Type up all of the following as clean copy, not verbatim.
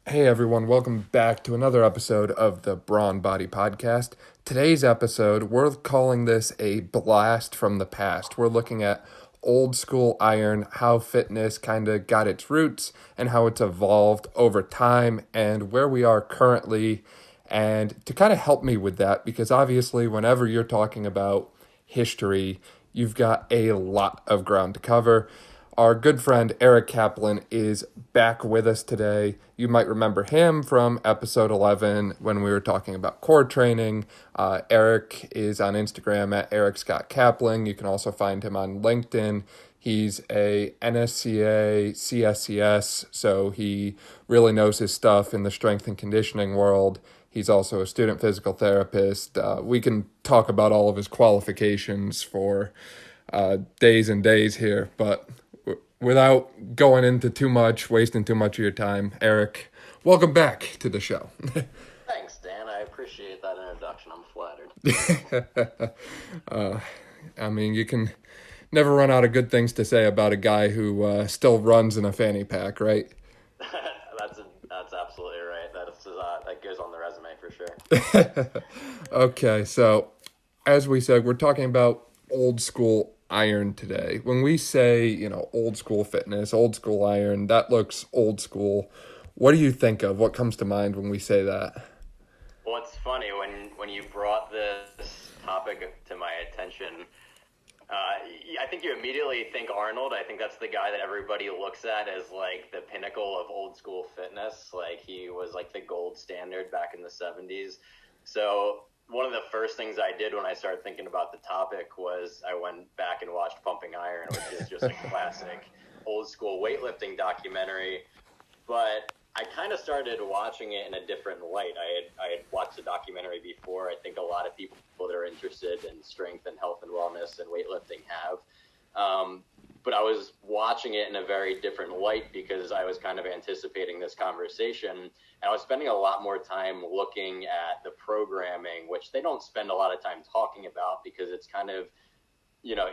Hey everyone, welcome back to another episode of the Brawn Body Podcast. Today's episode, we're calling this a blast from the past. We're looking at old school iron, how fitness kind of got its roots and how it's evolved over time and where we are currently. And to kind of help me with that, because obviously whenever you're talking about history, you've got a lot of ground to cover. Our good friend Erik Caplan is back with us today. You might remember him from episode 11 when we were talking about core training. Erik is on Instagram at Erik Scott Caplan. You can also find him on LinkedIn. He's a NSCA, CSCS, so he really knows his stuff in the strength and conditioning world. He's also a student physical therapist. We can talk about all of his qualifications for days and days here, but without going into too much, wasting too much of your time, Erik, welcome back to the show. Thanks, Dan. I appreciate that introduction. I'm flattered. I mean, you can never run out of good things to say about a guy who still runs in a fanny pack, right? That's absolutely right. That goes on the resume for sure. Okay, so as we said, we're talking about old school iron today. When we say, old school fitness, old school iron, that looks old school. What do you think of? What comes to mind when we say that? Well, it's funny when you brought this topic to my attention. I think you immediately think Arnold. I think that's the guy that everybody looks at as like the pinnacle of old school fitness. Like he was like the gold standard back in the 70s. So one of the first things I did when I started thinking about the topic was I went back and watched Pumping Iron, which is just a classic old school weightlifting documentary. But I kind of started watching it in a different light. I had watched the documentary before. I think a lot of people that are interested in strength and health and wellness and weightlifting have. But I was watching it in a very different light because I was kind of anticipating this conversation. And I was spending a lot more time looking at the programming, which they don't spend a lot of time talking about because it's kind of,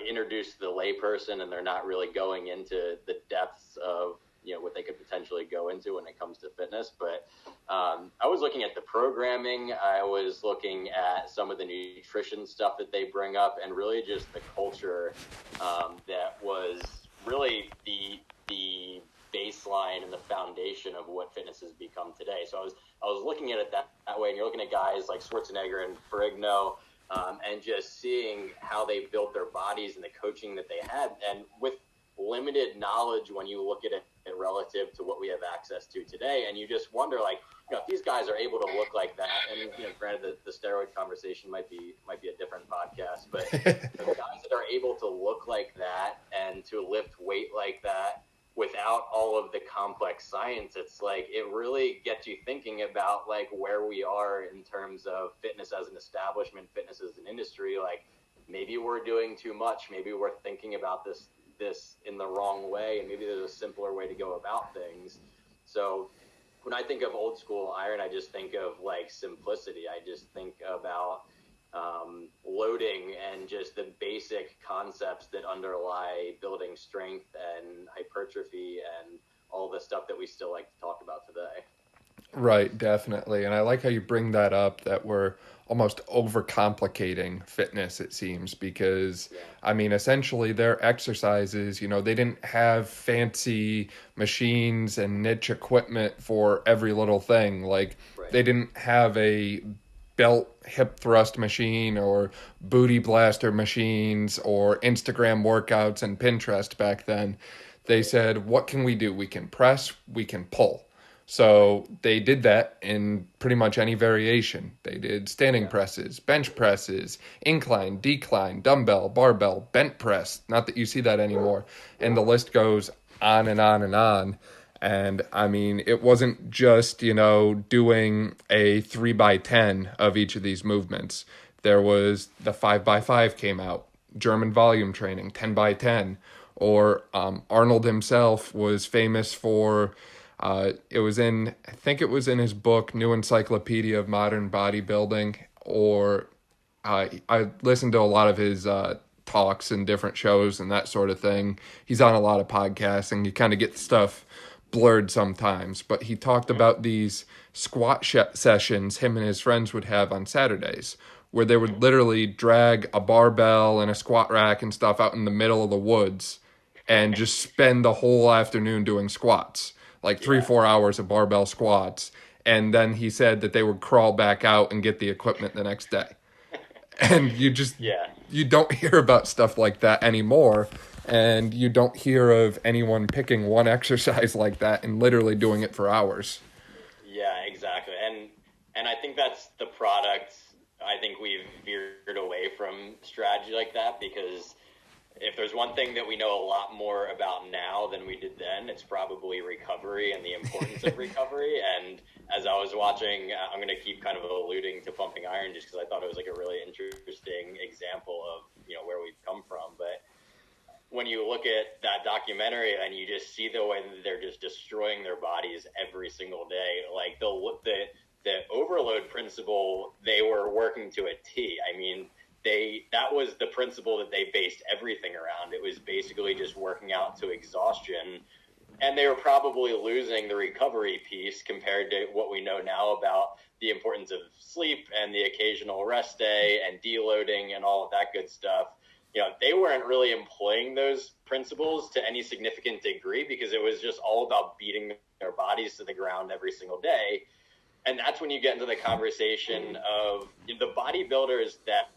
introduced to the layperson and they're not really going into the depths of, what they could potentially go into when it comes to fitness. But I was looking at the programming. I was looking at some of the nutrition stuff that they bring up and really just the culture that was really the baseline and the foundation of what fitness has become today. So I was looking at it that way, and you're looking at guys like Schwarzenegger and Ferrigno, and just seeing how they built their bodies and the coaching that they had. And with limited knowledge when you look at it relative to what we have access to today, and you just wonder, like, if these guys are able to look like that, and granted the steroid conversation might be a different podcast, but the guys that are able to look like that and to lift weight like that without all of the complex science, it's like it really gets you thinking about like where we are in terms of fitness as an establishment, fitness as an industry. Like maybe we're doing too much, maybe we're thinking about this in the wrong way, and maybe there's a simpler way to go about things. So when I think of old school iron, I just think of like simplicity. I just think about loading and just the basic concepts that underlie building strength and hypertrophy and all the stuff that we still like to talk about today. Right, definitely. And I like how you bring that up, that we're almost overcomplicating fitness, it seems, because, I mean, essentially their exercises, they didn't have fancy machines and niche equipment for every little thing. Like, They didn't have a belt hip thrust machine or booty blaster machines or Instagram workouts and Pinterest back then. They said, what can we do? We can press, we can pull. So they did that in pretty much any variation. They did standing presses, bench presses, incline, decline, dumbbell, barbell, bent press. Not that you see that anymore. And the list goes on and on and on. And I mean, it wasn't just, doing a 3x10 of each of these movements. There was the 5x5 came out, German volume training, 10x10. Or Arnold himself was famous for... I think it was in his book, New Encyclopedia of Modern Bodybuilding, or I listened to a lot of his talks and different shows and that sort of thing. He's on a lot of podcasts, and you kind of get stuff blurred sometimes, but he talked about these squat sessions him and his friends would have on Saturdays, where they would literally drag a barbell and a squat rack and stuff out in the middle of the woods and just spend the whole afternoon doing squats, like 3-4 hours of barbell squats. And then he said that they would crawl back out and get the equipment the next day. And you don't hear about stuff like that anymore. And you don't hear of anyone picking one exercise like that and literally doing it for hours. Yeah, exactly. And I think that's the product. I think we've veered away from strategy like that, because if there's one thing that we know a lot more about now than we did then, it's probably recovery and the importance of recovery. And as I was watching, I'm going to keep kind of alluding to Pumping Iron just because I thought it was like a really interesting example of, where we've come from. But when you look at that documentary and you just see the way that they're just destroying their bodies every single day, like the overload principle, they were working to a T. I mean, that was the principle that they based everything around. It was basically just working out to exhaustion, and they were probably losing the recovery piece compared to what we know now about the importance of sleep and the occasional rest day and deloading and all of that good stuff. They weren't really employing those principles to any significant degree because it was just all about beating their bodies to the ground every single day. And that's when you get into the conversation of the bodybuilders that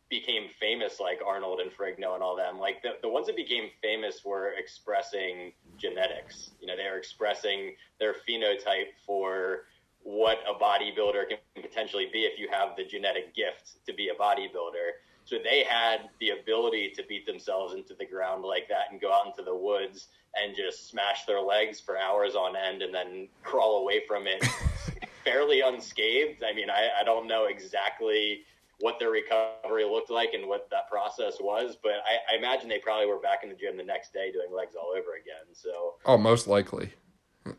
became famous, like Arnold and Frigno and all them. Like the ones that became famous were expressing genetics. They were expressing their phenotype for what a bodybuilder can potentially be if you have the genetic gift to be a bodybuilder. So they had the ability to beat themselves into the ground like that and go out into the woods and just smash their legs for hours on end and then crawl away from it fairly unscathed. I mean, I don't know exactly what their recovery looked like and what that process was, but I imagine they probably were back in the gym the next day doing legs all over again. So, most likely.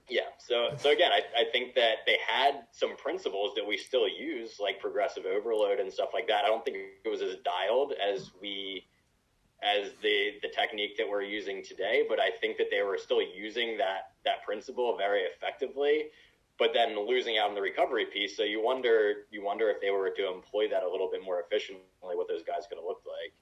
Yeah. So again, I think that they had some principles that we still use, like progressive overload and stuff like that. I don't think it was as dialed as the technique that we're using today, but I think that they were still using that principle very effectively, but then losing out on the recovery piece. So you wonder if they were to employ that a little bit more efficiently, what those guys could have looked like.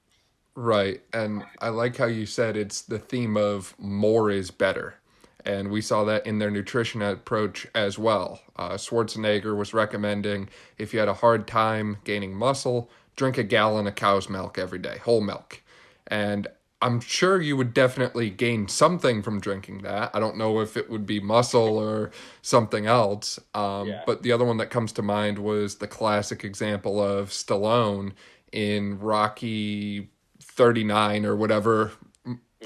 Right. And I like how you said it's the theme of more is better. And we saw that in their nutrition approach as well. Schwarzenegger was recommending if you had a hard time gaining muscle, drink a gallon of cow's milk every day, whole milk. And I'm sure you would definitely gain something from drinking that. I don't know if it would be muscle or something else. But the other one that comes to mind was the classic example of Stallone in Rocky 39 or whatever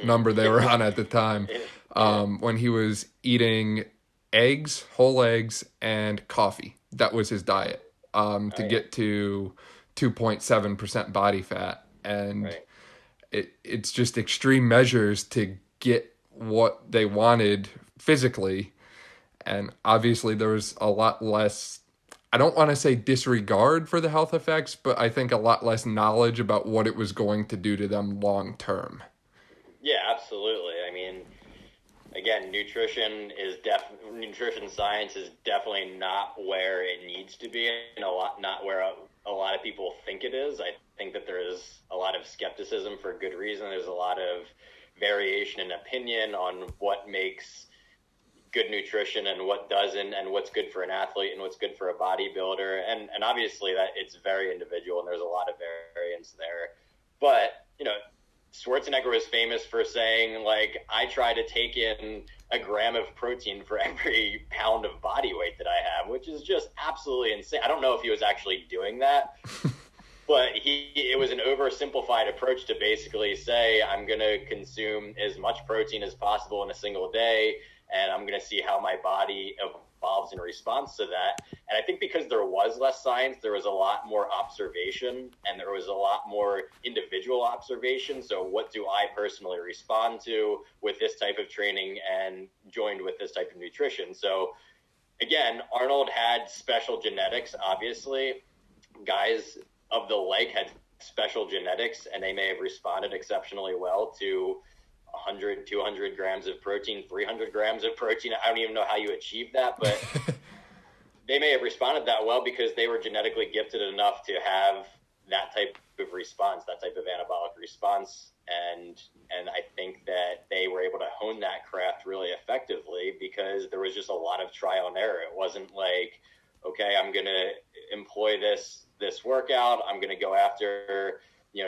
number they were on at the time. When he was eating eggs, whole eggs, and coffee. That was his diet to get to 2.7% body fat. And it's just extreme measures to get what they wanted physically. And obviously there was a lot less, I don't want to say disregard for the health effects, but I think a lot less knowledge about what it was going to do to them long term. Yeah, absolutely. I mean, again, nutrition science is definitely not where it needs to be, and not where a lot of people think it is. I think that there is a lot of skepticism for good reason. There's a lot of variation in opinion on what makes good nutrition and what doesn't, and what's good for an athlete and what's good for a bodybuilder. And obviously that it's very individual and there's a lot of variance there. But, Schwarzenegger was famous for saying, like, I try to take in a gram of protein for every pound of body weight that I have, which is just absolutely insane. I don't know if he was actually doing that, but it was an oversimplified approach to basically say, I'm going to consume as much protein as possible in a single day, and I'm going to see how my body evolves in response to that. And I think because there was less science, there was a lot more observation, and there was a lot more individual observation. So what do I personally respond to with this type of training and joined with this type of nutrition? So again, Arnold had special genetics, obviously. Guys of the like had special genetics, and they may have responded exceptionally well to 100, 200 grams of protein, 300 grams of protein. I don't even know how you achieve that, but they may have responded that well because they were genetically gifted enough to have that type of response, that type of anabolic response. And I think that they were able to hone that craft really effectively because there was just a lot of trial and error. It wasn't like, okay, I'm going to employ this workout. I'm going to go after,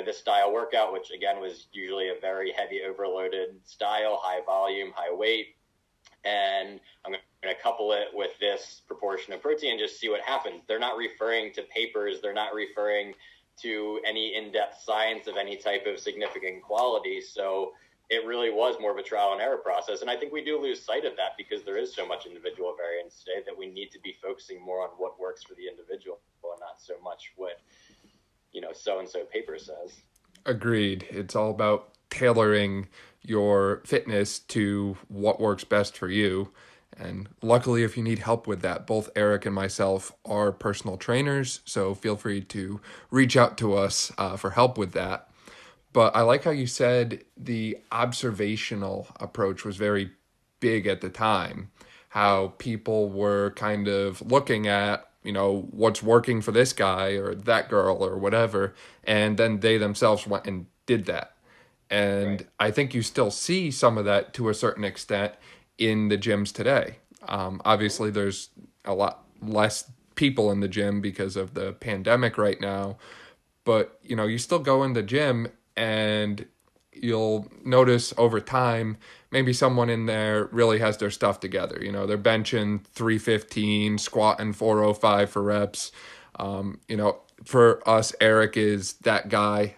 this style workout, which again was usually a very heavy overloaded style, high volume, high weight. And I'm going to couple it with this proportion of protein and just see what happens. They're not referring to papers. They're not referring to any in-depth science of any type of significant quality. So it really was more of a trial and error process. And I think we do lose sight of that because there is so much individual variance today that we need to be focusing more on what works for the individual and not so much what, so-and-so paper says. Agreed. It's all about tailoring your fitness to what works best for you. And luckily, if you need help with that, both Erik and myself are personal trainers, so feel free to reach out to us for help with that. But I like how you said the observational approach was very big at the time, how people were kind of looking at, what's working for this guy or that girl or whatever, and then they themselves went and did that. And right. I think you still see some of that to a certain extent in the gyms today. Obviously, there's a lot less people in the gym because of the pandemic right now. But, you still go in the gym and you'll notice over time, maybe someone in there really has their stuff together. They're benching 315, squatting 405 for reps. For us, Erik is that guy.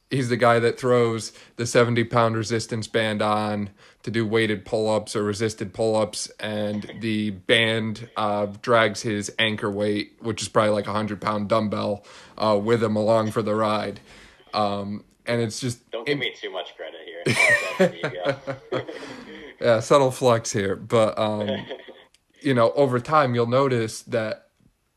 He's the guy that throws the 70-pound resistance band on to do weighted pull-ups or resisted pull-ups, and the band drags his anchor weight, which is probably like a 100-pound dumbbell, with him along for the ride. And it's just... Don't give me too much credit here. Yeah, subtle flex here. But, over time, you'll notice that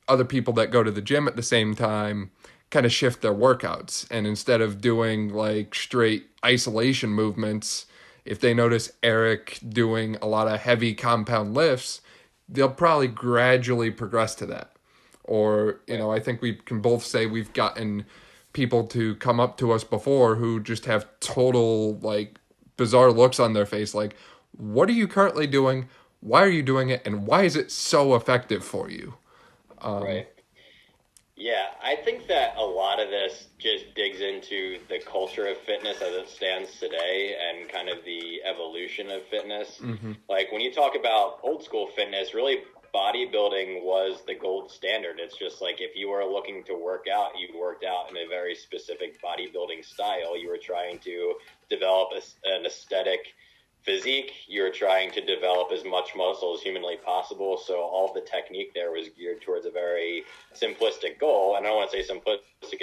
other people that go to the gym at the same time kind of shift their workouts. And instead of doing like straight isolation movements, if they notice Erik doing a lot of heavy compound lifts, they'll probably gradually progress to that. Or, I think we can both say we've gotten people to come up to us before who just have total like bizarre looks on their face. Like, what are you currently doing? Why are you doing it? And why is it so effective for you? Right. Yeah, I think that a lot of this just digs into the culture of fitness as it stands today and kind of the evolution of fitness. Mm-hmm. Like when you talk about old school fitness, really bodybuilding was the gold standard. It's just like if you were looking to work out, you worked out in a very specific bodybuilding style. You were trying to develop an aesthetic physique. You're trying to develop as much muscle as humanly possible. So all of the technique there was geared towards a very simplistic goal. And I don't want to say simplistic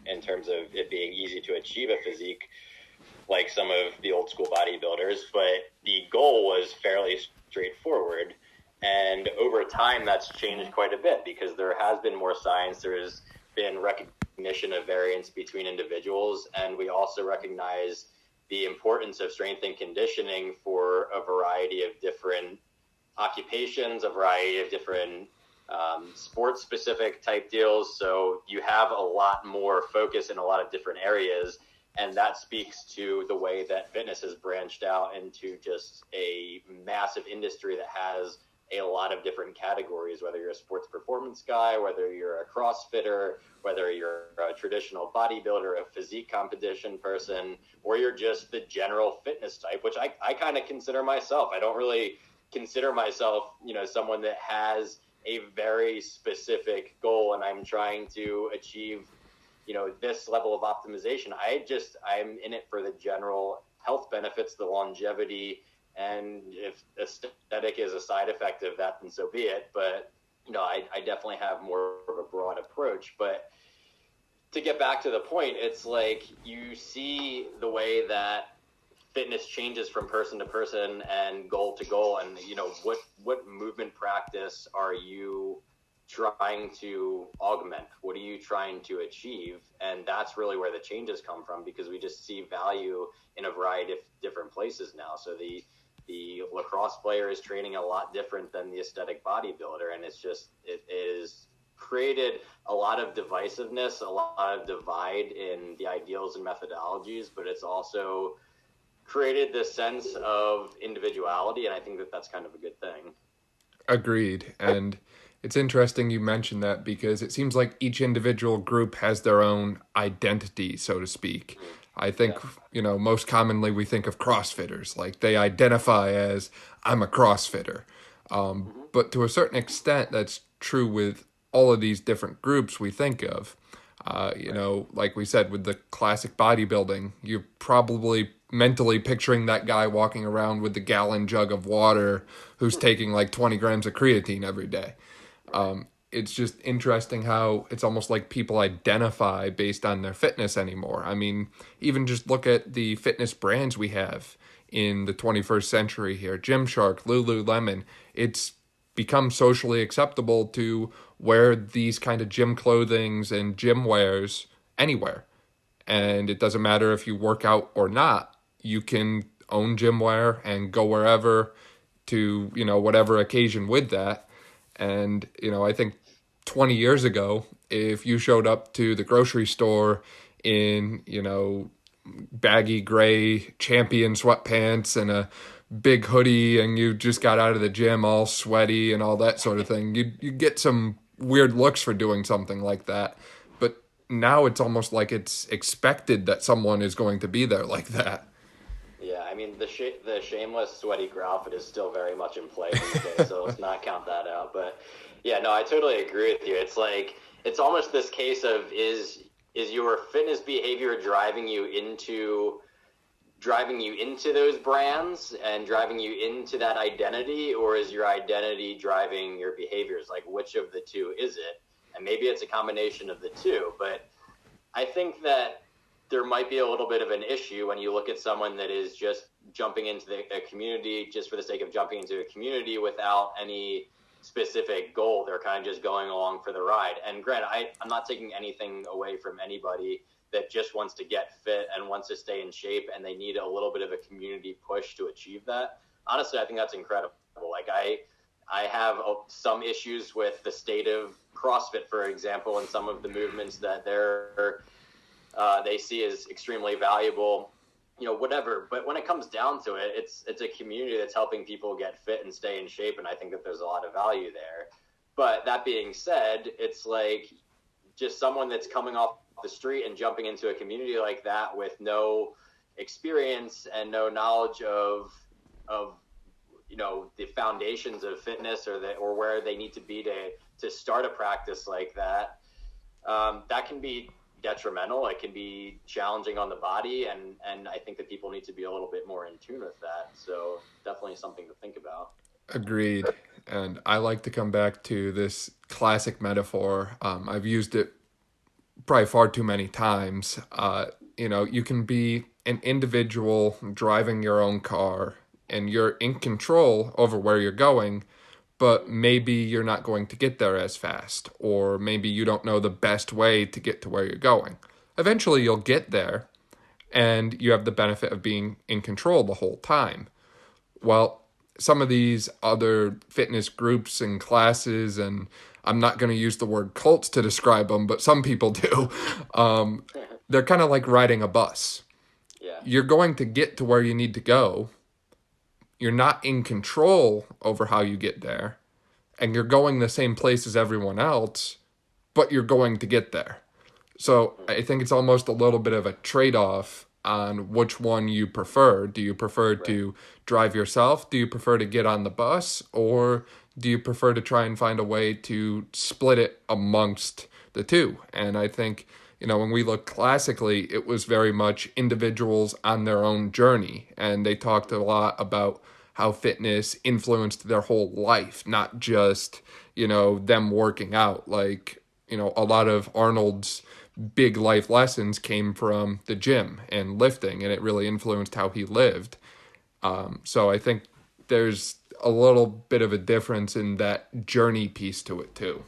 in terms of it being easy to achieve a physique like some of the old school bodybuilders, but the goal was fairly straightforward. And over time, that's changed quite a bit because there has been more science. There has been recognition of variance between individuals. And we also recognize the importance of strength and conditioning for a variety of different occupations, a variety of different sports-specific type deals. So you have a lot more focus in a lot of different areas, and that speaks to the way that fitness has branched out into just a massive industry that has a lot of different categories, whether you're a sports performance guy, whether you're a CrossFitter, whether you're a traditional bodybuilder, a physique competition person, or you're just the general fitness type, which I kind of consider myself. I don't really consider myself, someone that has a very specific goal and I'm trying to achieve, this level of optimization. I'm in it for the general health benefits, the longevity, and if aesthetic is a side effect of that, then so be it. But, I definitely have more of a broad approach. But to get back to the point, it's like you see the way that fitness changes from person to person and goal to goal. And, what movement practice are you trying to augment? What are you trying to achieve? And that's really where the changes come from, because we just see value in a variety of different places now. So the lacrosse player is training a lot different than the aesthetic bodybuilder, and it is created a lot of divisiveness, a lot of divide in the ideals and methodologies, but it's also created this sense of individuality, and I think that that's kind of a good thing. Agreed. And it's interesting you mentioned that, because it seems like each individual group has their own identity, so to speak. I think, most commonly we think of CrossFitters, like they identify as, I'm a CrossFitter. But to a certain extent, that's true with all of these different groups we think of. Like we said, with the classic bodybuilding, you're probably mentally picturing that guy walking around with the gallon jug of water who's taking like 20 grams of creatine every day. It's just interesting how it's almost like people identify based on their fitness anymore. I mean, even just look at the fitness brands we have in the 21st century here. Gymshark, Lululemon. It's become socially acceptable to wear these kind of gym clothings and gym wears anywhere. And it doesn't matter if you work out or not. You can own gym wear and go wherever to, whatever occasion with that. And, I think 20 years ago, if you showed up to the grocery store in, baggy gray Champion sweatpants and a big hoodie, and you just got out of the gym all sweaty and all that sort of thing, you'd get some weird looks for doing something like that. But now it's almost like it's expected that someone is going to be there like that. Yeah, I mean, the shameless sweaty grow outfit is still very much in play these days, so let's not count that out. But yeah, no, I totally agree with you. It's like, it's almost this case of, is your fitness behavior driving you into those brands and driving you into that identity, or is your identity driving your behaviors? Like, which of the two is it? And maybe it's a combination of the two, but I think that there might be a little bit of an issue when you look at someone that is just jumping into a community just for the sake of jumping into a community without any specific goal. They're kind of just going along for the ride. And granted, I'm not taking anything away from anybody that just wants to get fit and wants to stay in shape, and they need a little bit of a community push to achieve that. Honestly, I think that's incredible. Like, I have some issues with the state of CrossFit, for example, and some of the movements that they see as extremely valuable, whatever. But when it comes down to it, it's a community that's helping people get fit and stay in shape, and I think that there's a lot of value there. But that being said, it's like just someone that's coming off the street and jumping into a community like that with no experience and no knowledge of the foundations of fitness or where they need to be to start a practice like that. That can be detrimental. It can be challenging on the body, and I think that people need to be a little bit more in tune with that. So definitely something to think about. Agreed. And I like to come back to this classic metaphor. I've used it probably far too many times. You can be an individual driving your own car, and you're in control over where you're going, but maybe you're not going to get there as fast, or maybe you don't know the best way to get to where you're going. Eventually you'll get there, and you have the benefit of being in control the whole time. Well, some of these other fitness groups and classes, and I'm not going to use the word cults to describe them, but some people do. They're kind of like riding a bus. Yeah. You're going to get to where you need to go. You're not in control over how you get there, and you're going the same place as everyone else, but you're going to get there. So I think it's almost a little bit of a trade-off on which one you prefer. Do you prefer to drive yourself? Do you prefer to get on the bus? Or do you prefer to try and find a way to split it amongst the two? And I think, when we look classically, it was very much individuals on their own journey. And they talked a lot about how fitness influenced their whole life, not just, them working out. Like, a lot of Arnold's big life lessons came from the gym and lifting, and it really influenced how he lived. So I think there's a little bit of a difference in that journey piece to it too.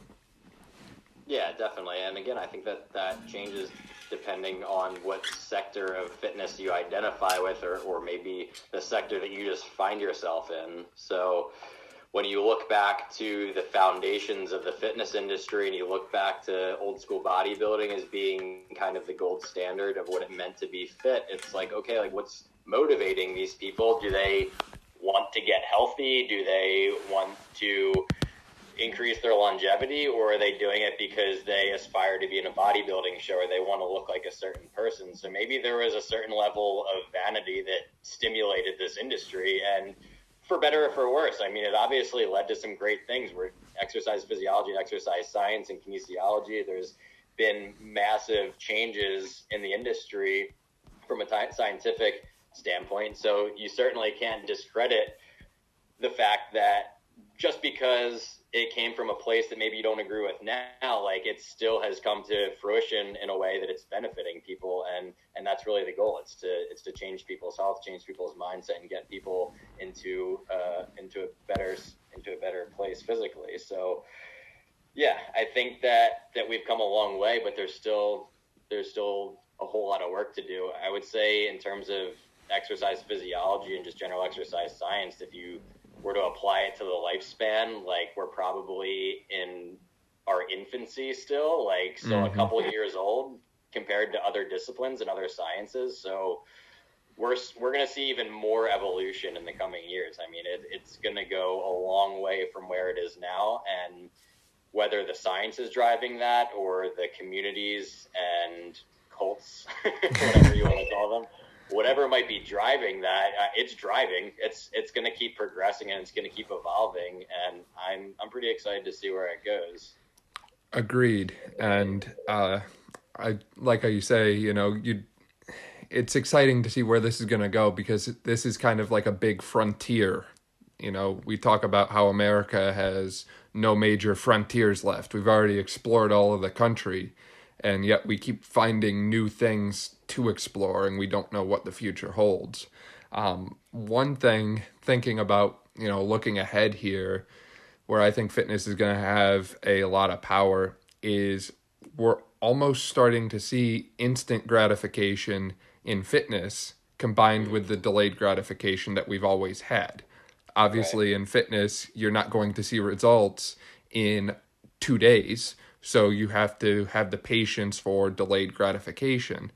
Yeah, definitely. And again, I think that changes depending on what sector of fitness you identify with, or maybe the sector that you just find yourself in. So when you look back to the foundations of the fitness industry and you look back to old school bodybuilding as being kind of the gold standard of what it meant to be fit, it's like, okay, like what's motivating these people? Do they want to get healthy? Do they want to increase their longevity, or are they doing it because they aspire to be in a bodybuilding show or they want to look like a certain person? So maybe there was a certain level of vanity that stimulated this industry, and for better or for worse. I mean, it obviously led to some great things where exercise physiology and exercise science and kinesiology, there's been massive changes in the industry from a scientific standpoint. So you certainly can't discredit the fact that just because it came from a place that maybe you don't agree with now, like it still has come to fruition in a way that it's benefiting people, and that's really the goal. It's to change people's health, change people's mindset, and get people into a better place physically. So yeah, I think that we've come a long way, but there's still a whole lot of work to do. I would say in terms of exercise physiology and just general exercise science, if you were to apply it to the lifespan, like we're probably in our infancy still, like still a couple years old compared to other disciplines and other sciences. So we're going to see even more evolution in the coming years. I mean, it's going to go a long way from where it is now, and whether the science is driving that or the communities and cults, whatever you want to call them, whatever might be driving that, it's driving. It's going to keep progressing and it's going to keep evolving, and I'm pretty excited to see where it goes. Agreed. And I like how you say, it's exciting to see where this is going to go, because this is kind of like a big frontier. We talk about how America has no major frontiers left. We've already explored all of the country, and yet we keep finding new things to explore, and we don't know what the future holds. One thing, thinking about, looking ahead here, where I think fitness is going to have a lot of power, is we're almost starting to see instant gratification in fitness combined with the delayed gratification that we've always had. Obviously, in fitness, you're not going to see results in 2 days, so you have to have the patience for delayed gratification.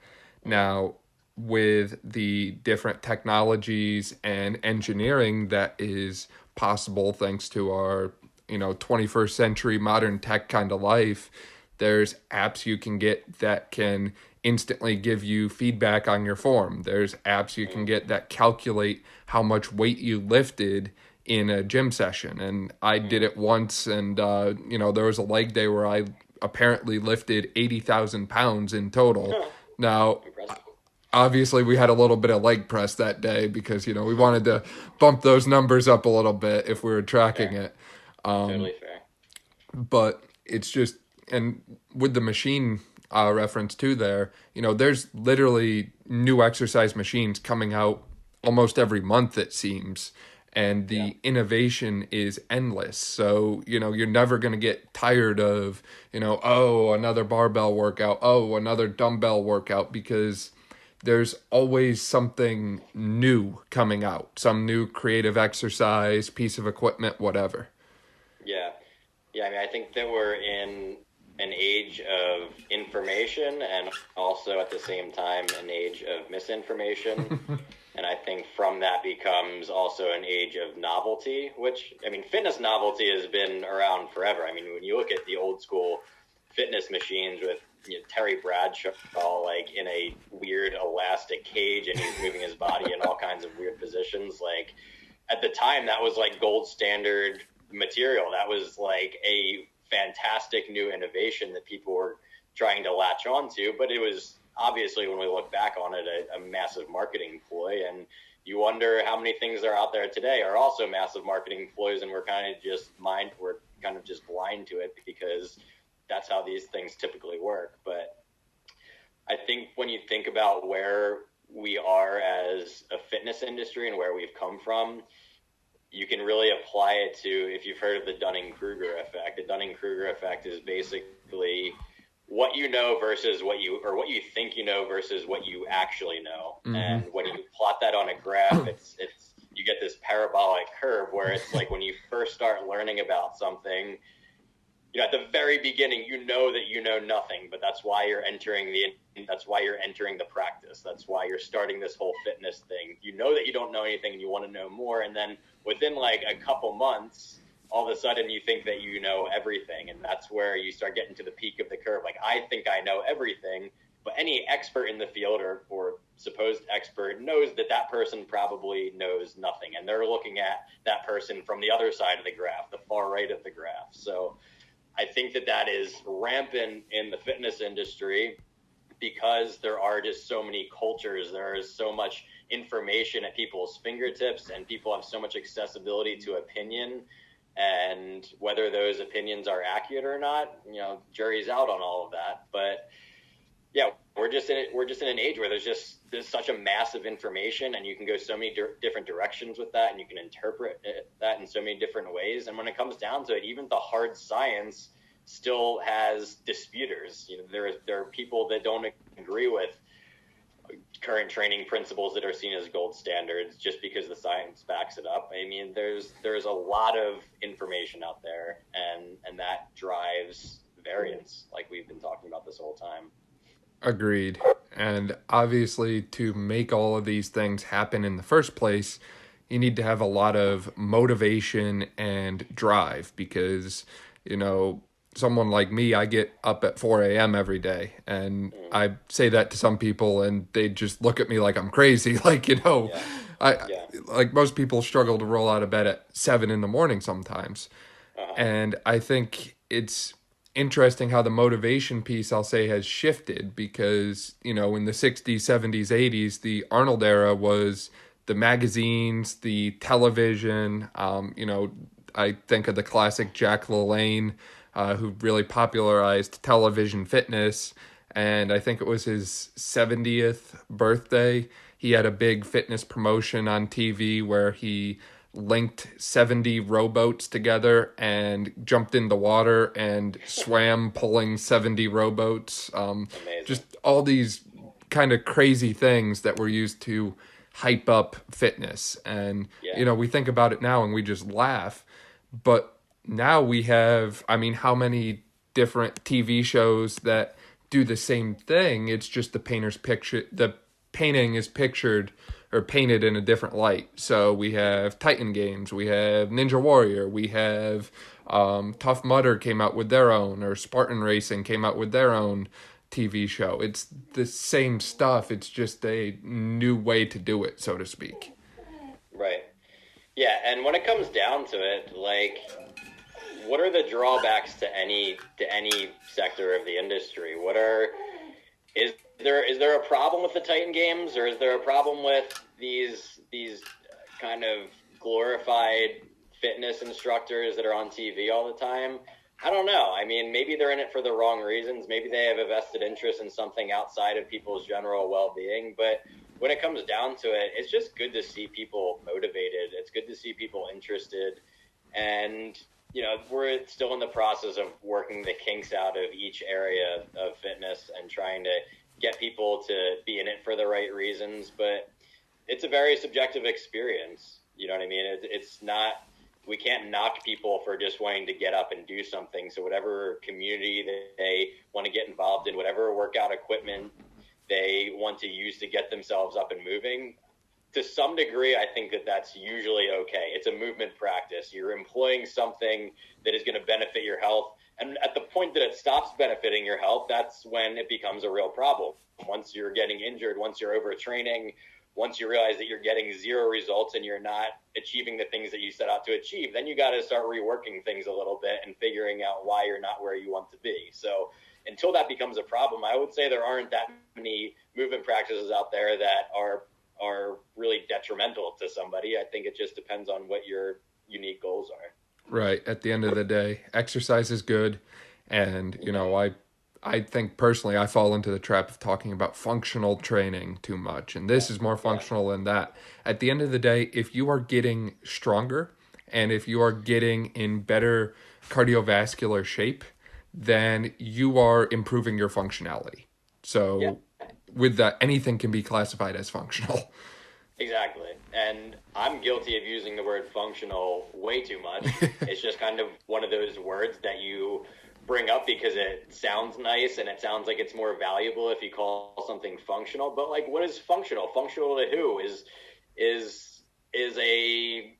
Now, with the different technologies and engineering that is possible thanks to our, 21st century modern tech kind of life, there's apps you can get that can instantly give you feedback on your form. There's apps you can get that calculate how much weight you lifted in a gym session. And I did it once, and, there was a leg day where I apparently lifted 80,000 pounds in total. Now, obviously we had a little bit of leg press that day because, we wanted to bump those numbers up a little bit if we were tracking it. Totally fair. But it's just, and with the machine reference too there, there's literally new exercise machines coming out almost every month, it seems. And the innovation is endless. So, you're never going to get tired of, another barbell workout, another dumbbell workout, because there's always something new coming out, some new creative exercise, piece of equipment, whatever. Yeah, I mean, I think that we're in an age of information and also at the same time an age of misinformation. And I think from that becomes also an age of novelty, which, I mean, fitness novelty has been around forever. I mean, when you look at the old school fitness machines with Terry Bradshaw like in a weird elastic cage and he's moving his body in all kinds of weird positions, like at the time that was like gold standard material. That was like a fantastic new innovation that people were trying to latch onto, but it was obviously, when we look back on it, a massive marketing ploy. And you wonder how many things that are out there today are also massive marketing ploys, and we're kind of just blind to it because that's how these things typically work. But I think when you think about where we are as a fitness industry and where we've come from, you can really apply it to, if you've heard of the Dunning-Kruger effect. The Dunning-Kruger effect is basically what you know versus what you think you know versus what you actually know. Mm-hmm. And when you plot that on a graph, it's you get this parabolic curve where it's like when you first start learning about something, at the very beginning, you know that you know nothing, but that's why you're entering the practice. That's why you're starting this whole fitness thing. You know that you don't know anything and you want to know more. And then within like a couple months, all of a sudden you think that you know everything. And that's where you start getting to the peak of the curve. Like, I think I know everything, but any expert in the field or supposed expert knows that person probably knows nothing. And they're looking at that person from the other side of the graph, the far right of the graph. So I think that is rampant in the fitness industry because there are just so many cultures. There is so much information at people's fingertips, and people have so much accessibility to opinion. And whether those opinions are accurate or not, jury's out on all of that. But yeah, we're just in an age where there's such a massive information, and you can go so many different directions with that, and you can interpret that in so many different ways. And when it comes down to it, even the hard science still has disputers. There are people that don't agree with current training principles that are seen as gold standards just because the science backs it up. I mean, there's a lot of information out there, and that drives variance, like we've been talking about this whole time. Agreed. And obviously, to make all of these things happen in the first place, you need to have a lot of motivation and drive because, someone like me, I get up at 4 a.m. every day. And I say that to some people and they just look at me like I'm crazy. Like, like most people struggle to roll out of bed at 7 a.m. sometimes. Uh-huh. And I think it's interesting how the motivation piece, I'll say, has shifted because, in the 60s, 70s, 80s, the Arnold era was the magazines, the television. I think of the classic Jack LaLanne, who really popularized television fitness. And I think it was his 70th birthday. He had a big fitness promotion on TV where he linked 70 rowboats together and jumped in the water and swam pulling 70 rowboats. Just all these kind of crazy things that were used to hype up fitness. And, we think about it now and we just laugh. But now we have, how many different TV shows that do the same thing? It's just the painting is pictured or painted in a different light. So we have Titan Games, we have Ninja Warrior, we have Tough Mudder came out with their own, or Spartan Racing came out with their own TV show. It's the same stuff. It's just a new way to do it, so to speak. Right. Yeah, and when it comes down to it, like, what are the drawbacks to any sector of the industry? Is there a problem with the Titan Games, or is there a problem with these kind of glorified fitness instructors that are on TV all the time? I don't know. I mean, maybe they're in it for the wrong reasons. Maybe they have a vested interest in something outside of people's general well-being. But when it comes down to it, it's just good to see people motivated. It's good to see people interested. And, we're still in the process of working the kinks out of each area of fitness and trying to get people to be in it for the right reasons. But it's a very subjective experience. You know what I mean? It's not, we can't knock people for just wanting to get up and do something. So whatever community they want to get involved in, whatever workout equipment they want to use to get themselves up and moving, to some degree, I think that's usually okay. It's a movement practice. You're employing something that is going to benefit your health. And at the point that it stops benefiting your health, that's when it becomes a real problem. Once you're getting injured, once you're overtraining, once you realize that you're getting zero results and you're not achieving the things that you set out to achieve, then you got to start reworking things a little bit and figuring out why you're not where you want to be. So until that becomes a problem, I would say there aren't that many movement practices out there that are really detrimental to somebody. I think it just depends on what your unique goals are. Right. At the end of the day, exercise is good. And, I think personally I fall into the trap of talking about functional training too much. And this is more functional than that. At the end of the day, if you are getting stronger and if you are getting in better cardiovascular shape, then you are improving your functionality. So with that, anything can be classified as functional. Exactly. And I'm guilty of using the word functional way too much. It's just kind of one of those words that you bring up because it sounds nice and it sounds like it's more valuable if you call something functional. But like, what is functional? Functional to who? Is a,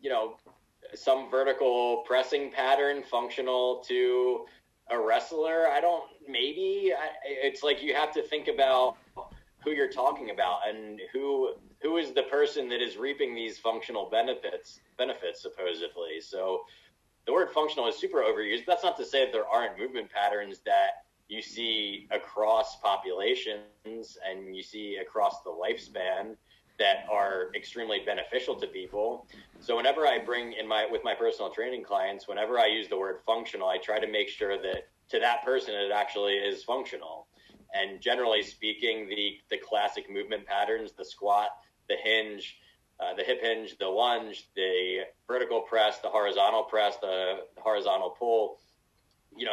some vertical pressing pattern functional to a wrestler? It's like you have to think about who you're talking about and who is the person that is reaping these functional benefits supposedly. So the word functional is super overused. That's not to say that there aren't movement patterns that you see across populations and you see across the lifespan that are extremely beneficial to people. So whenever I bring with my personal training clients, whenever I use the word functional, I try to make sure that to that person it actually is functional. And generally speaking, the classic movement patterns, the squat, the hinge, the hip hinge, the lunge, the vertical press, the horizontal press, the horizontal pull,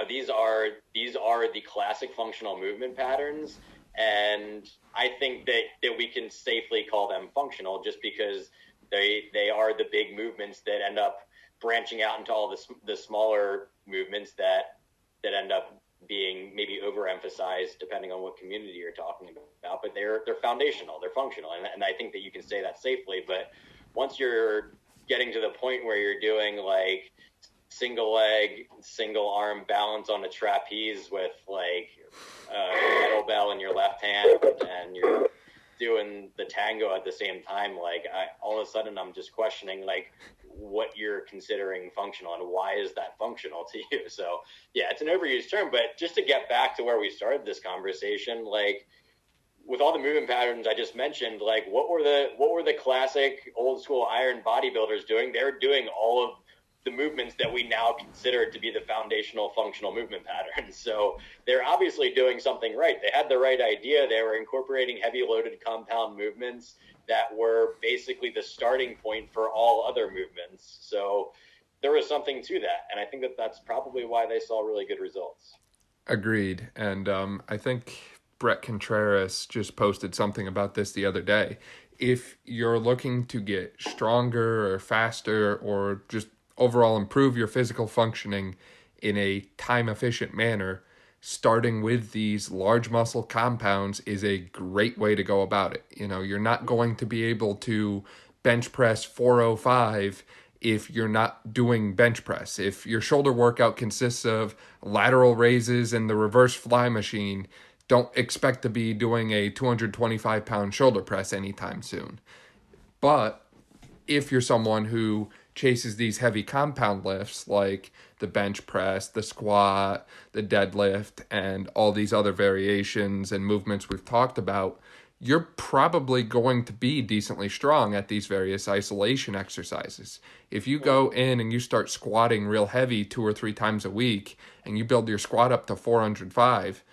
these are the classic functional movement patterns. And I think that we can safely call them functional just because they are the big movements that end up branching out into all the smaller movements that end up being maybe overemphasized depending on what community you're talking about, but they're foundational, they're functional. And I think that you can say that safely. But once you're getting to the point where you're doing like single leg, single arm balance on a trapeze with like a kettlebell in your left hand and you're doing the tango at the same time, like all of a sudden I'm just questioning like what you're considering functional and why is that functional to you. So yeah, it's an overused term. But just to get back to where we started this conversation, like with all the movement patterns I just mentioned, like what were the classic old school iron bodybuilders doing? They're doing all of the movements that we now consider to be the foundational functional movement patterns. So they're obviously doing something right. They had the right idea. They were incorporating heavy loaded compound movements that were basically the starting point for all other movements. So there was something to that. And I think that that's probably why they saw really good results. Agreed. And I think Brett Contreras just posted something about this the other day. If you're looking to get stronger or faster or just overall improve your physical functioning in a time-efficient manner, starting with these large muscle compounds is a great way to go about it. You're not going to be able to bench press 405 if you're not doing bench press. If your shoulder workout consists of lateral raises and the reverse fly machine, don't expect to be doing a 225-pound shoulder press anytime soon. But if you're someone who chases these heavy compound lifts like the bench press, the squat, the deadlift, and all these other variations and movements we've talked about, you're probably going to be decently strong at these various isolation exercises. If you go in and you start squatting real heavy 2 or 3 times a week and you build your squat up to 405,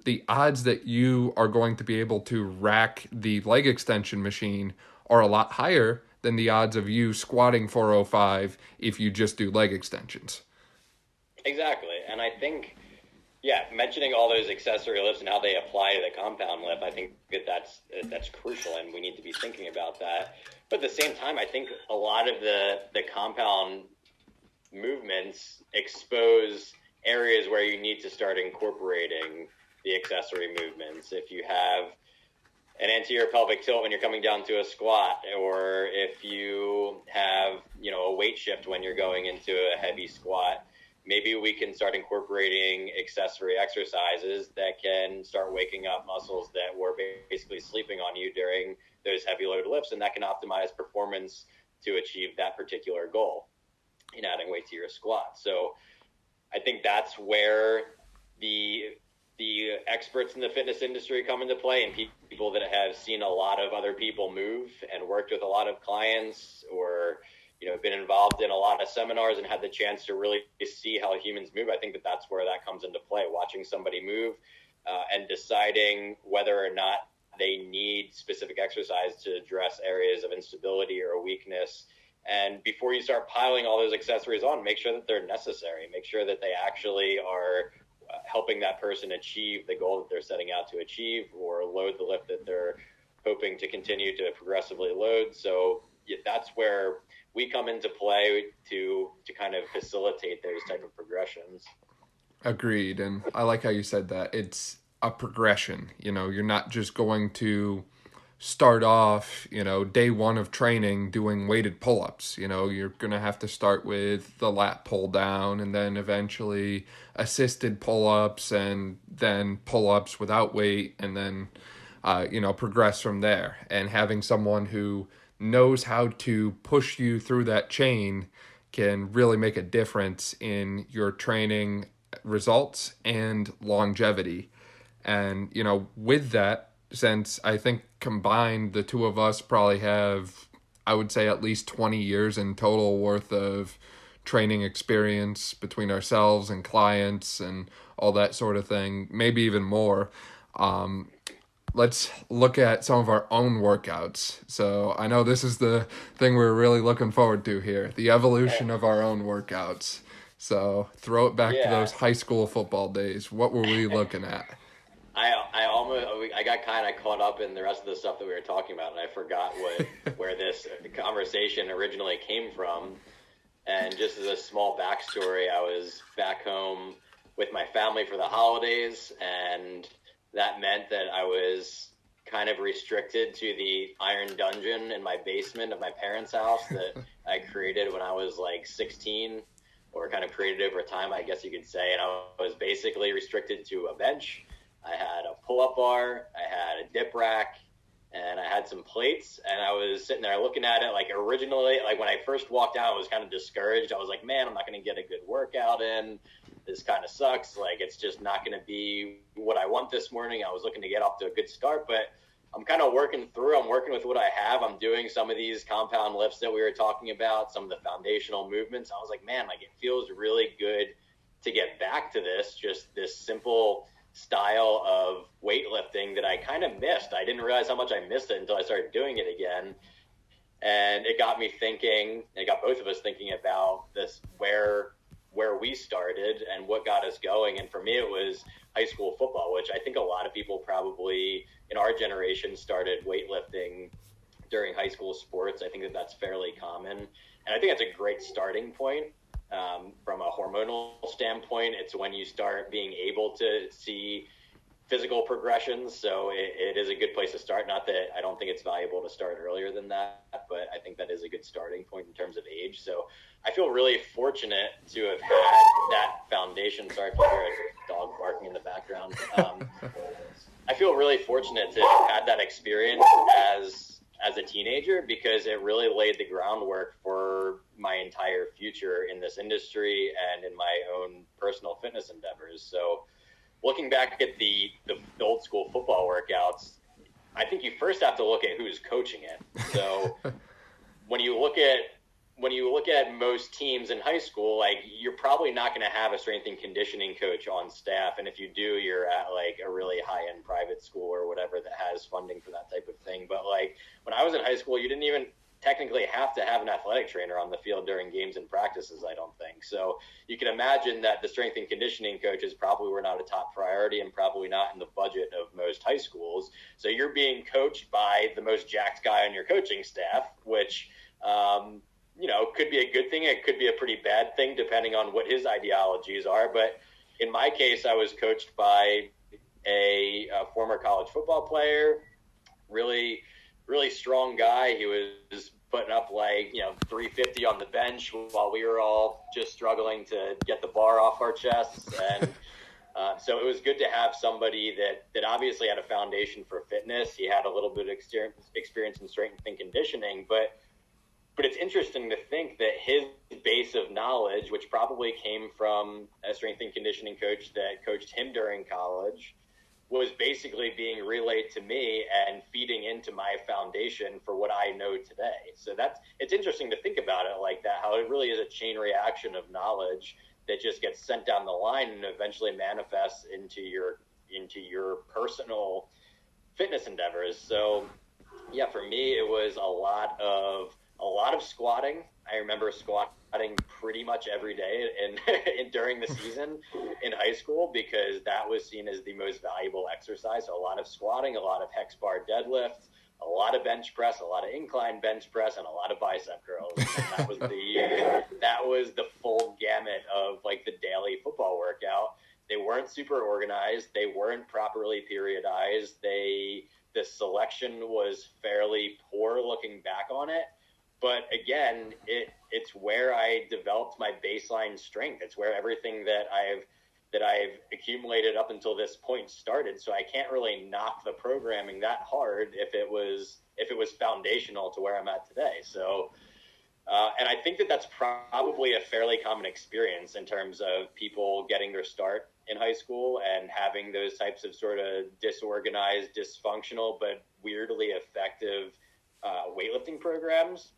the odds that you are going to be able to rack the leg extension machine are a lot higher than the odds of you squatting 405 if you just do leg extensions. Exactly. And I think, mentioning all those accessory lifts and how they apply to the compound lift, I think that's crucial, and we need to be thinking about that. But at the same time, I think a lot of the compound movements expose areas where you need to start incorporating the accessory movements. If you have an anterior pelvic tilt when you're coming down to a squat, or if you have, a weight shift when you're going into a heavy squat, maybe we can start incorporating accessory exercises that can start waking up muscles that were basically sleeping on you during those heavy load lifts, and that can optimize performance to achieve that particular goal in adding weight to your squat. So I think that's where the experts in the fitness industry come into play, and people that have seen a lot of other people move and worked with a lot of clients, or been involved in a lot of seminars and had the chance to really see how humans move. I think that's where that comes into play, watching somebody move and deciding whether or not they need specific exercise to address areas of instability or weakness. And before you start piling all those accessories on, make sure that they're necessary. Make sure that they actually are helping that person achieve the goal that they're setting out to achieve, or load the lift that they're hoping to continue to progressively load. So that's where we come into play to kind of facilitate those type of progressions. Agreed. And I like how you said that. It's a progression. You're not just going to start off, day one of training doing weighted pull-ups. You're going to have to start with the lat pull down, and then eventually assisted pull-ups, and then pull-ups without weight, and then, progress from there. And having someone who knows how to push you through that chain can really make a difference in your training results and longevity. And, with that, since I think combined the two of us probably have, I would say, at least 20 years in total worth of training experience between ourselves and clients and all that sort of thing, maybe even more. Let's look at some of our own workouts. So I know this is the thing we're really looking forward to here, the evolution of our own workouts. So throw it back to those high school football days. What were we looking at? I got kind of caught up in the rest of the stuff that we were talking about, and I forgot where this conversation originally came from. And just as a small backstory, I was back home with my family for the holidays, and that meant that I was kind of restricted to the iron dungeon in my basement of my parents' house that I created when I was like 16, or kind of created over time, I guess you could say. And I was basically restricted to a bench. I had a pull-up bar, I had a dip rack, and I had some plates. And I was sitting there looking at it. Like originally, like when I first walked out, I was kind of discouraged. I was like, man, I'm not going to get a good workout in. This kind of sucks. Like, it's just not going to be what I want this morning. I was looking to get off to a good start, but I'm kind of working through. I'm working with what I have. I'm doing some of these compound lifts that we were talking about, some of the foundational movements. I was like, man, like it feels really good to get back to this, just this simple style of weightlifting that I kind of missed. I didn't realize how much I missed it until I started doing it again. And it got me thinking, it got both of us thinking about this, where we started and what got us going. And for me, it was high school football, which I think a lot of people probably in our generation started weightlifting during high school sports. I think that that's fairly common. And I think that's a great starting point. From a hormonal standpoint, it's when you start being able to see physical progressions. So it is a good place to start. Not that I don't think it's valuable to start earlier than that, but I think that is a good starting point in terms of age. So I feel really fortunate to have had that foundation. Sorry if you hear a dog barking in the background. I feel really fortunate to have had that experience as a teenager, because it really laid the groundwork for my entire future in this industry and in my own personal fitness endeavors. So looking back at the old school football workouts, I think you first have to look at who's coaching it. So when you look at most teams in high school, like you're probably not going to have a strength and conditioning coach on staff. And if you do, you're at like a really high end private school or whatever that has funding for that type of thing. But like when I was in high school, you didn't even technically have to have an athletic trainer on the field during games and practices, I don't think. So you can imagine that the strength and conditioning coaches probably were not a top priority and probably not in the budget of most high schools. So you're being coached by the most jacked guy on your coaching staff, which, could be a good thing. It could be a pretty bad thing depending on what his ideologies are. But in my case, I was coached by a former college football player, really, really strong guy. He was putting up 350 on the bench while we were all just struggling to get the bar off our chests. And so it was good to have somebody that obviously had a foundation for fitness. He had a little bit of experience in strength and conditioning, but it's interesting to think that his base of knowledge, which probably came from a strength and conditioning coach that coached him during college, was basically being relayed to me and feeding into my foundation for what I know today. So it's interesting to think about it like that, how it really is a chain reaction of knowledge that just gets sent down the line and eventually manifests into your personal fitness endeavors. So yeah, for me, it was a lot of squatting, I remember squatting pretty much every day during the season in high school, because that was seen as the most valuable exercise. So a lot of squatting, a lot of hex bar deadlift, a lot of bench press, a lot of incline bench press, and a lot of bicep curls. And that was the full gamut of like the daily football workout. They weren't super organized. They weren't properly periodized. The selection was fairly poor looking back on it. But again, it's where I developed my baseline strength. It's where everything that I've accumulated up until this point started. So I can't really knock the programming that hard if it was foundational to where I'm at today. So, and I think that that's probably a fairly common experience in terms of people getting their start in high school and having those types of sort of disorganized, dysfunctional, but weirdly effective weightlifting programs.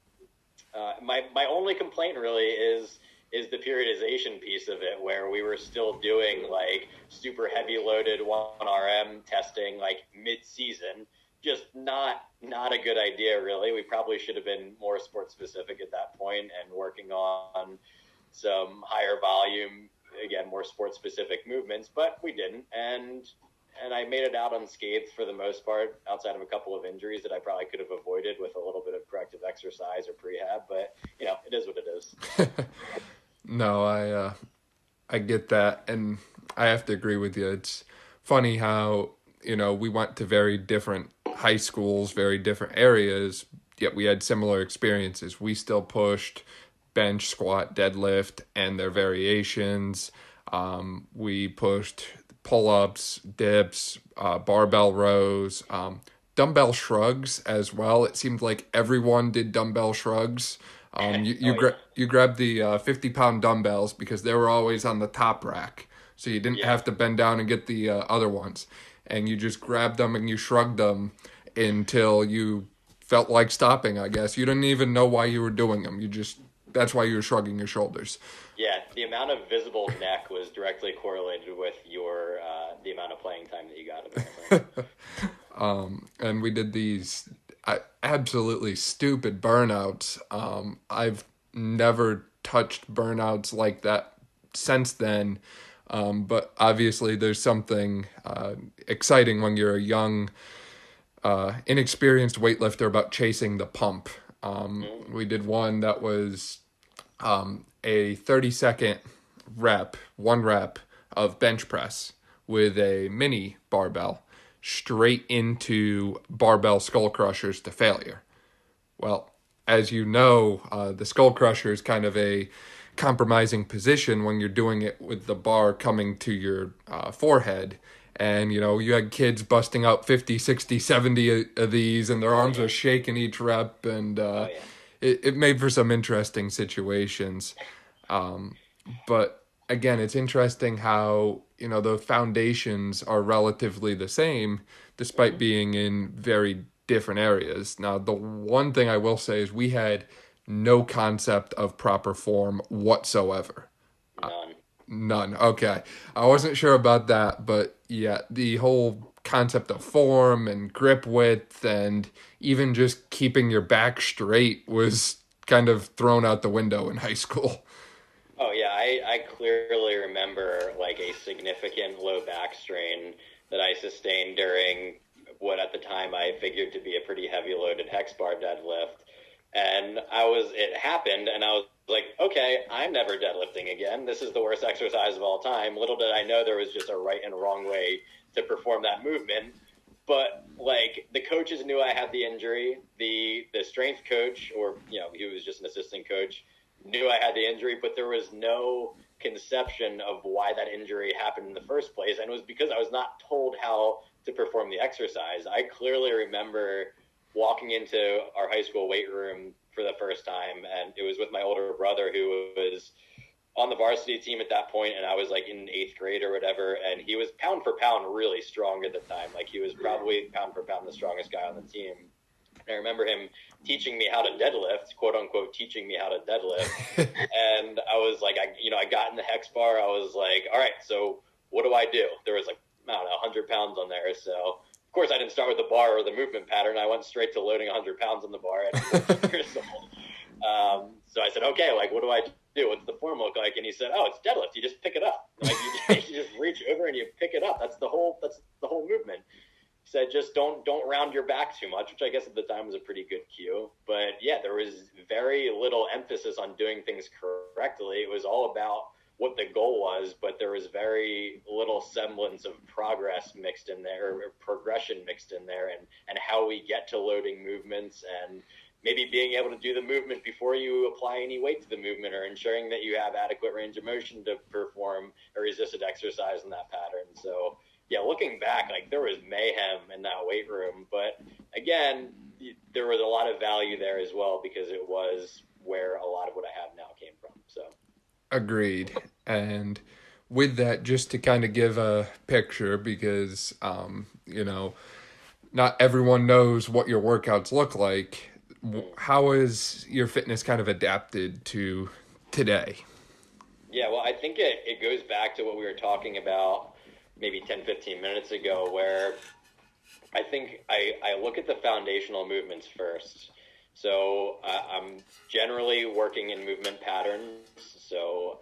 My only complaint really is the periodization piece of it, where we were still doing like super heavy loaded 1RM testing like mid-season. Just not a good idea, really. We probably should have been more sport specific at that point and working on some higher volume, again, more sport specific movements, but we didn't. And I made it out unscathed for the most part, outside of a couple of injuries that I probably could have avoided with a little bit of corrective exercise or prehab. But, you know, it is what it is. No, I get that, and I have to agree with you. It's funny how, you know, we went to very different high schools, very different areas, yet we had similar experiences. We still pushed bench, squat, deadlift, and their variations. We pushed pull-ups, dips, barbell rows, dumbbell shrugs as well. It seemed like everyone did dumbbell shrugs. You grabbed the 50-pound dumbbells because they were always on the top rack, so you didn't have to bend down and get the other ones. And you just grabbed them and you shrugged them until you felt like stopping, I guess. You didn't even know why you were doing them. That's why you were shrugging your shoulders. Yeah, the amount of visible neck was directly correlated with your the amount of playing time that you got, apparently. And we did these absolutely stupid burnouts. I've never touched burnouts like that since then. But obviously there's something exciting when you're a young, inexperienced weightlifter about chasing the pump. We did one that was a 30-second one rep of bench press with a mini barbell straight into barbell skull crushers to failure. Well, as you know, the skull crusher is kind of a compromising position when you're doing it with the bar coming to your forehead. And, you know, you had kids busting out 50, 60, 70 of these, and their arms are shaking each rep, and it made for some interesting situations. But, again, it's interesting how, you know, the foundations are relatively the same, despite being in very different areas. Now, the one thing I will say is we had no concept of proper form whatsoever. None. Okay. I wasn't sure about that, but yeah, the whole concept of form and grip width and even just keeping your back straight was kind of thrown out the window in high school. Oh yeah, I clearly remember like a significant low back strain that I sustained during what at the time I figured to be a pretty heavy loaded hex bar deadlift. And it happened, and I was like, okay, I'm never deadlifting again. This is the worst exercise of all time. Little did I know there was just a right and wrong way to perform that movement. But, like, the coaches knew I had the injury. The strength coach, or, you know, he was just an assistant coach, knew I had the injury, but there was no conception of why that injury happened in the first place. And it was because I was not told how to perform the exercise. I clearly remember walking into our high school weight room for the first time, and it was with my older brother who was on the varsity team at that point, and I was like in 8th grade or whatever, and he was pound for pound really strong at the time. Like he was probably pound for pound the strongest guy on the team. And I remember him teaching me how to deadlift, quote unquote, teaching me how to deadlift. And I was like, I got in the hex bar. I was like, all right, so what do I do? There was like, I don't know, 100 pounds on there. So of course, I didn't start with the bar or the movement pattern. I went straight to loading 100 pounds on the bar at 14 years old. So I said, he said, "Oh, it's deadlift. You just pick it up. Like you just reach over and you pick it up. That's the whole movement." He said, "Just don't round your back too much," which I guess at the time was a pretty good cue. But yeah, there was very little emphasis on doing things correctly. It was all about what the goal was, but there was very little semblance of progress mixed in there, or progression mixed in there, and how we get to loading movements, and maybe being able to do the movement before you apply any weight to the movement, or ensuring that you have adequate range of motion to perform a resisted exercise in that pattern. So yeah, looking back, like there was mayhem in that weight room, but again, there was a lot of value there as well, because it was where a lot of what I have now came from. So agreed. And with that, just to kind of give a picture, because not everyone knows what your workouts look like. How is your fitness kind of adapted to today? Yeah, well, I think it goes back to what we were talking about maybe 10, 15 minutes ago, where I think I look at the foundational movements first. So I'm generally working in movement patterns, so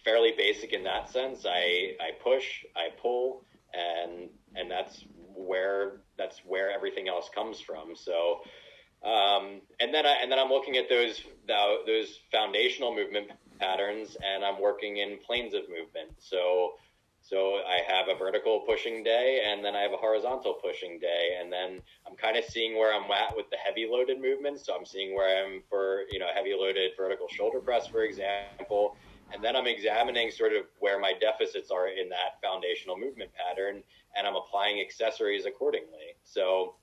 fairly basic in that sense. I push, I pull, and that's where everything else comes from. So and then I'm looking at those foundational movement patterns, and I'm working in planes of movement. So I have a vertical pushing day, and then I have a horizontal pushing day, and then I'm kind of seeing where I'm at with the heavy loaded movements. So I'm seeing where I am for heavy loaded vertical shoulder press, for example, and then I'm examining sort of where my deficits are in that foundational movement pattern, and I'm applying accessories accordingly. So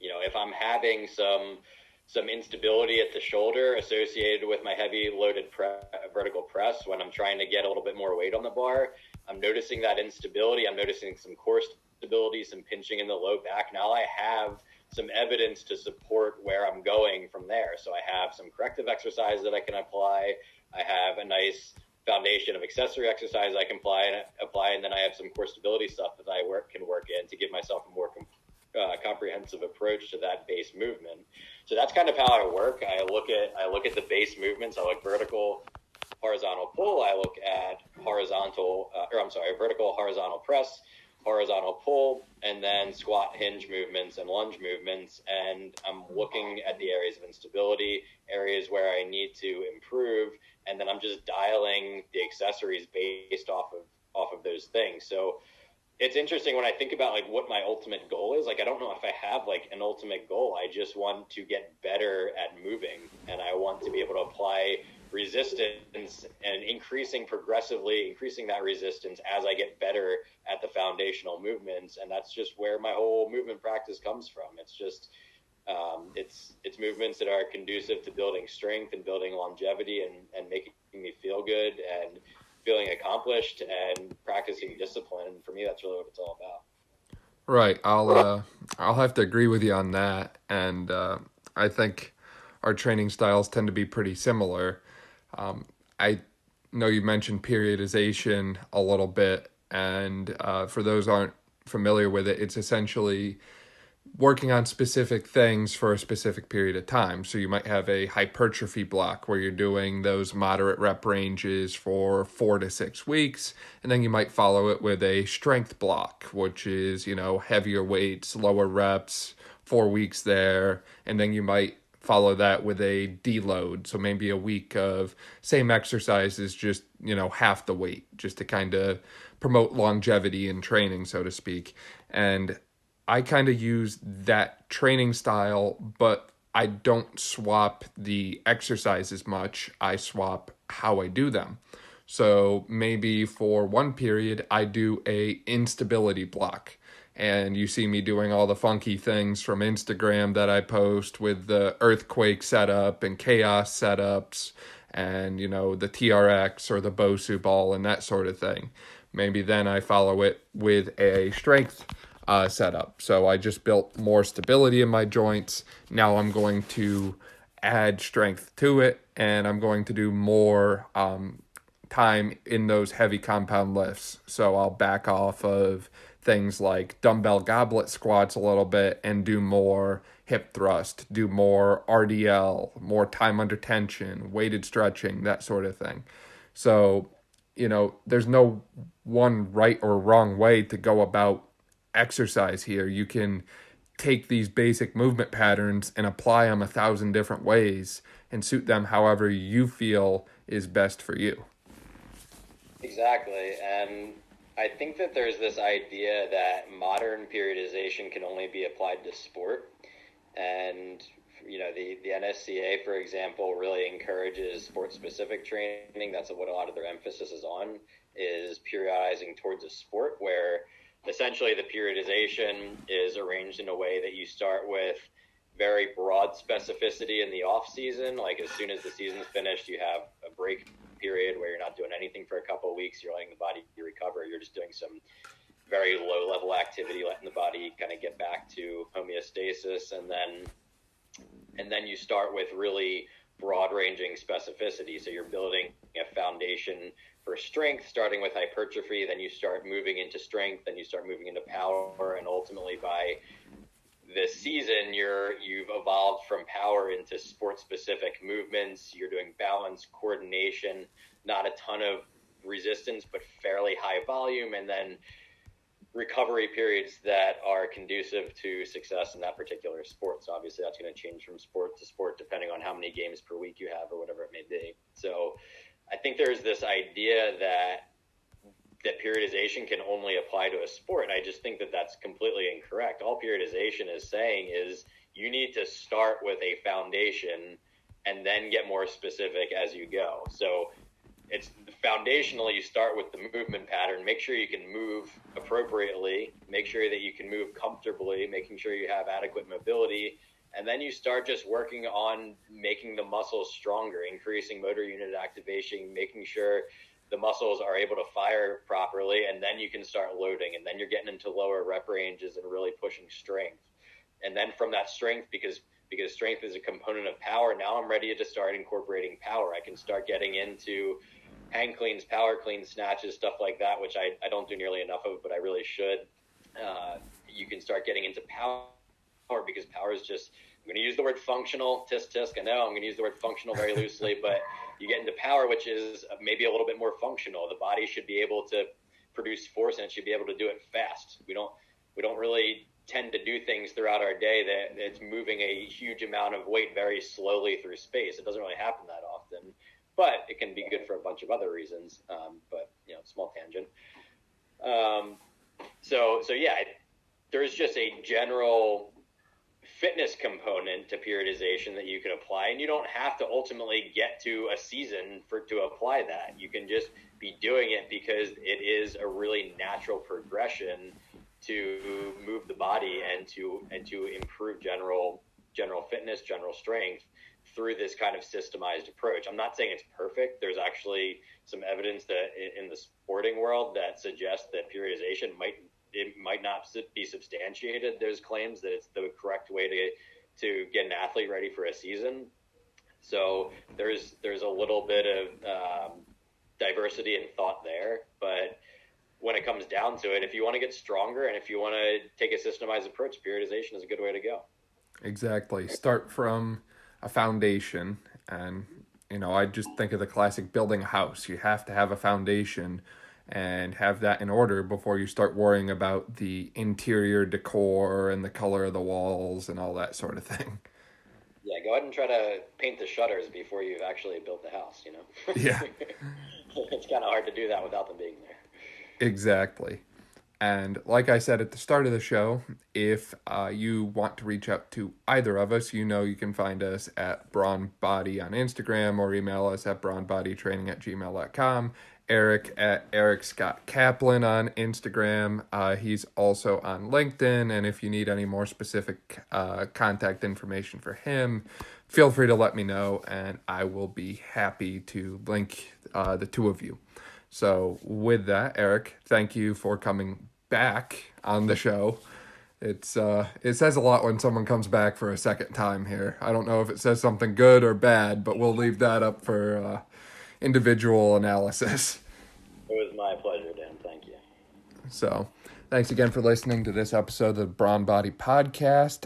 if I'm having some instability at the shoulder associated with my heavy loaded vertical press, when I'm trying to get a little bit more weight on the bar, I'm noticing that instability. I'm noticing some core stability, some pinching in the low back. Now I have some evidence to support where I'm going from there. So I have some corrective exercise that I can apply. I have a nice foundation of accessory exercise I can apply, and then I have some core stability stuff that I can work in to give myself a more comprehensive approach to that base movement. So that's kind of how I work. I look at the base movements. I look vertical, horizontal pull. I look at vertical, horizontal press, horizontal pull, and then squat, hinge movements, and lunge movements. And I'm looking at the areas of instability, areas where I need to improve, and then I'm just dialing the accessories based off of those things. So it's interesting when I think about like what my ultimate goal is. Like, I don't know if I have like an ultimate goal. I just want to get better at moving, and I want to be able to apply resistance and progressively increasing that resistance as I get better at the foundational movements. And that's just where my whole movement practice comes from. It's just it's movements that are conducive to building strength and building longevity and making me feel good and feeling accomplished and practicing discipline. And for me, that's really what it's all about. Right. I'll have to agree with you on that. And I think our training styles tend to be pretty similar. I know you mentioned periodization a little bit, and for those aren't familiar with it, it's essentially working on specific things for a specific period of time. So you might have a hypertrophy block where you're doing those moderate rep ranges for 4 to 6 weeks, and then you might follow it with a strength block, which is, heavier weights, lower reps, 4 weeks there, and then you might follow that with a deload. So maybe a week of same exercises, just, half the weight, just to kind of promote longevity in training, so to speak. And I kind of use that training style, but I don't swap the exercises much. I swap how I do them. So maybe for one period, I do a instability block. And you see me doing all the funky things from Instagram that I post with the earthquake setup and chaos setups and, the TRX or the Bosu ball and that sort of thing. Maybe then I follow it with a strength setup. So I just built more stability in my joints. Now I'm going to add strength to it, and I'm going to do more time in those heavy compound lifts. So I'll back off of things like dumbbell goblet squats a little bit and do more hip thrust, do more RDL, more time under tension, weighted stretching, that sort of thing. So, there's no one right or wrong way to go about exercise here. You can take these basic movement patterns and apply them 1,000 different ways and suit them however you feel is best for you. Exactly. And I think that there's this idea that modern periodization can only be applied to sport. And, the NSCA, for example, really encourages sport-specific training. That's what a lot of their emphasis is on, is periodizing towards a sport, where essentially the periodization is arranged in a way that you start with very broad specificity in the off season. Like as soon as the season's finished, you have a break period where you're not doing anything for a couple of weeks. You're letting the body recover. You're just doing some very low level activity, letting the body kind of get back to homeostasis. And then you start with really broad ranging specificity. So you're building a foundation for strength, starting with hypertrophy, then you start moving into strength, then you start moving into power, and ultimately by this season, you've evolved from power into sport-specific movements. You're doing balance, coordination, not a ton of resistance, but fairly high volume, and then recovery periods that are conducive to success in that particular sport. So obviously that's going to change from sport to sport depending on how many games per week you have or whatever it may be. So I think there's this idea that periodization can only apply to a sport. And I just think that that's completely incorrect. All periodization is saying is you need to start with a foundation and then get more specific as you go. So it's foundationally, you start with the movement pattern, make sure you can move appropriately, make sure that you can move comfortably, making sure you have adequate mobility. And then you start just working on making the muscles stronger, increasing motor unit activation, making sure the muscles are able to fire properly, and then you can start loading, and then you're getting into lower rep ranges and really pushing strength. And then from that strength, because strength is a component of power, now I'm ready to start incorporating power. I can start getting into hang cleans, power cleans, snatches, stuff like that, which I don't do nearly enough of, but I really should. You can start getting into power, because power is just, I'm going to use the word functional, tisk. I know I'm going to use the word functional very loosely, but you get into power, which is maybe a little bit more functional. The body should be able to produce force, and it should be able to do it fast. We don't really tend to do things throughout our day that it's moving a huge amount of weight very slowly through space. It doesn't really happen that often, but it can be good for a bunch of other reasons. But small tangent. So yeah, there's just a general fitness component to periodization that you can apply, and you don't have to ultimately get to a season to apply that. You can just be doing it because it is a really natural progression to move the body and to improve general fitness, general strength through this kind of systemized approach. I'm not saying it's perfect. There's actually some evidence that in the sporting world that suggests that periodization might not be substantiated. There's claims that it's the correct way to get an athlete ready for a season. So there's a little bit of diversity in thought there, but when it comes down to it, if you want to get stronger and if you want to take a systemized approach, periodization is a good way to go. Exactly. Start from a foundation, and I just think of the classic building a house. You have to have a foundation and have that in order before you start worrying about the interior decor and the color of the walls and all that sort of thing. Yeah, go ahead and try to paint the shutters before you've actually built the house, Yeah. It's kind of hard to do that without them being there. Exactly. And like I said at the start of the show, if you want to reach out to either of us, you can find us at Brawn Body on Instagram, or email us at brawnbodytraining@gmail.com. Erik at Erik Caplan on Instagram. He's also on LinkedIn, and if you need any more specific contact information for him, feel free to let me know, and I will be happy to link the two of you. So with that, Erik, thank you for coming back on the show. It says a lot when someone comes back for a second time here. I don't know if it says something good or bad, but we'll leave that up for individual analysis. It was my pleasure, Dan. Thank you. So, thanks again for listening to this episode of the Brawn Body Podcast.